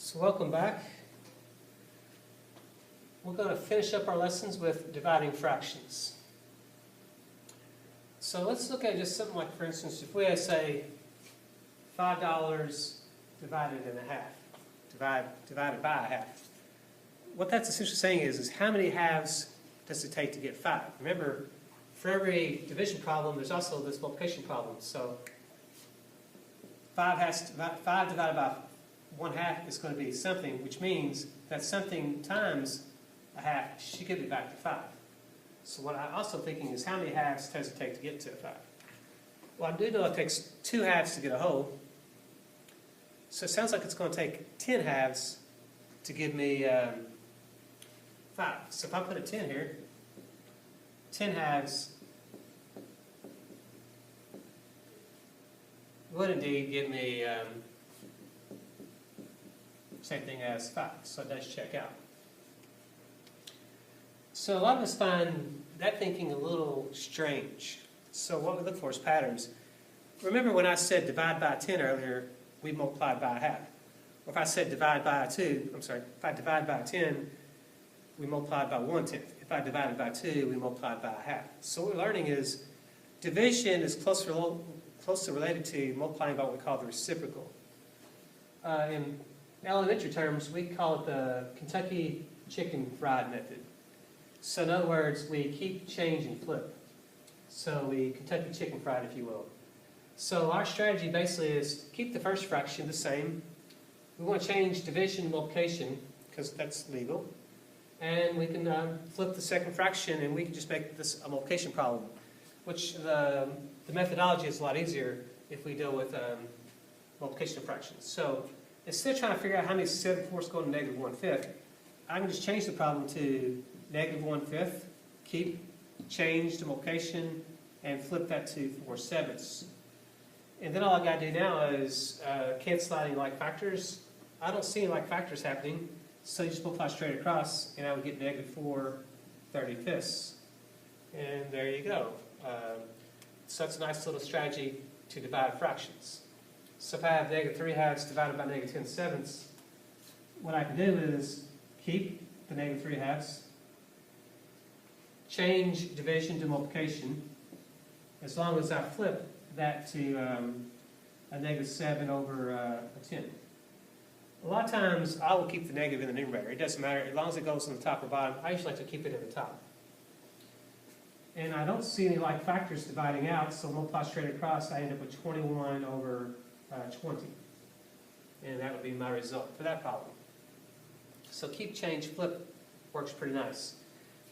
So welcome back. We're going to finish up our lessons with dividing fractions. So let's look at just something like, for instance, if we say $5 divided in a half, divided by a half. What that's essentially saying is how many halves does it take to get 5? Remember, for every division problem, there's also this multiplication problem. So 5 divided by 1/2 is going to be something, which means that something times a half should get me back to 5. So what I'm also thinking is how many halves does it take to get to 5? Well, I do know it takes 2 halves to get a whole. So it sounds like it's going to take 10 halves to give me 5. So if I put a 10 here, 10 halves would indeed give me same thing as 5. So it does check out. So a lot of us find that thinking a little strange. So what we look for is patterns. Remember when I said divide by 10 earlier, we multiplied by a half. Or if I said divide by 2, if I divide by 10, we multiplied by 1/10. If I divided by 2, we multiplied by a half. So what we're learning is division is closely related to multiplying by what we call the reciprocal. In elementary terms, we call it the Kentucky chicken fried method. So in other words, we keep, change, and flip. So we Kentucky chicken fried, if you will. So our strategy basically is keep the first fraction the same. We want to change division and multiplication because that's legal. And we can flip the second fraction and we can just make this a multiplication problem, which the methodology is a lot easier if we deal with multiplication of fractions. So instead of trying to figure out how many 7/4 go to negative 1/5, I can just change the problem to negative 1/5, keep, change to multiplication, and flip that to 4/7. And then all I got to do now is cancel out any like factors. I don't see any like factors happening, so you just multiply straight across, and I would get negative 4/35. And there you go. So that's a nice little strategy to divide fractions. So if I have negative 3/2 divided by negative 10/7, what I can do is keep the negative 3/2, change division to multiplication, as long as I flip that to a negative 7/10. A lot of times I will keep the negative in the numerator. It doesn't matter, as long as it goes on the top or bottom. I usually like to keep it in the top. And I don't see any like factors dividing out, so multiply straight across, I end up with 21/20. And that would be my result for that problem. So keep, change, flip works pretty nice.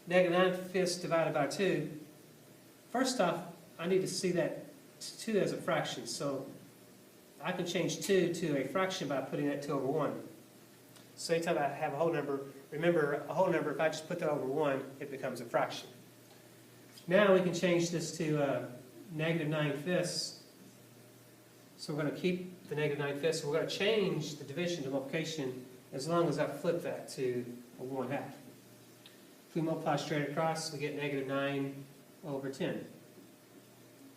Negative 9/5 divided by 2. First off, I need to see that 2 as a fraction. So I can change 2 to a fraction by putting that 2/1. So anytime I have a whole number, remember a whole number, if I just put that over 1, it becomes a fraction. Now we can change this to negative 9/5. So we're going to keep the negative 9/5. So we're going to change the division to multiplication as long as I flip that to a 1/2. If we multiply straight across, we get negative 9/10.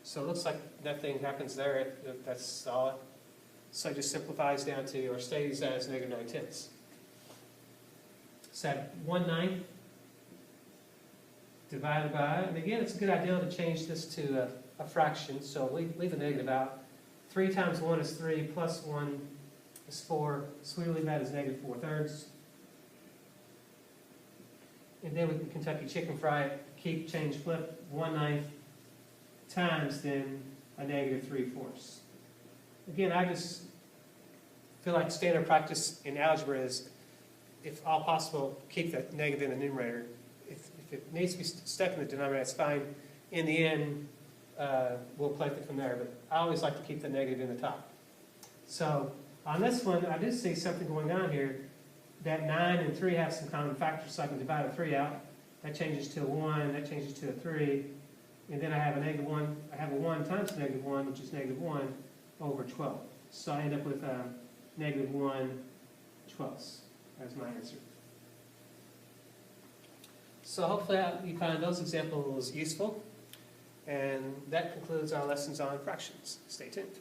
So it looks like nothing happens there. That's solid. So it just simplifies down to, or stays as negative 9/10. So 1/9 divided by, and again, it's a good idea to change this to a fraction. So leave the negative out. 3 times 1 is 3, plus 1 is 4. So we leave that as negative 4/3. And then we can Kentucky chicken fry it, keep, change, flip, 1/9 times then a negative 3/4. Again, I just feel like standard practice in algebra is, if all possible, keep that negative in the numerator. If it needs to be stuck in the denominator, that's fine. In the end, we'll play it from there, but I always like to keep the negative in the top. So on this one, I do see something going on here. That 9 and 3 have some common factors, so I can divide a 3 out. That changes to a 1, that changes to a 3, and then I have a negative 1. I have a 1 times negative 1, which is negative 1/12. So I end up with negative 1/12 as my answer. So hopefully you find those examples useful. And that concludes our lessons on fractions. Stay tuned.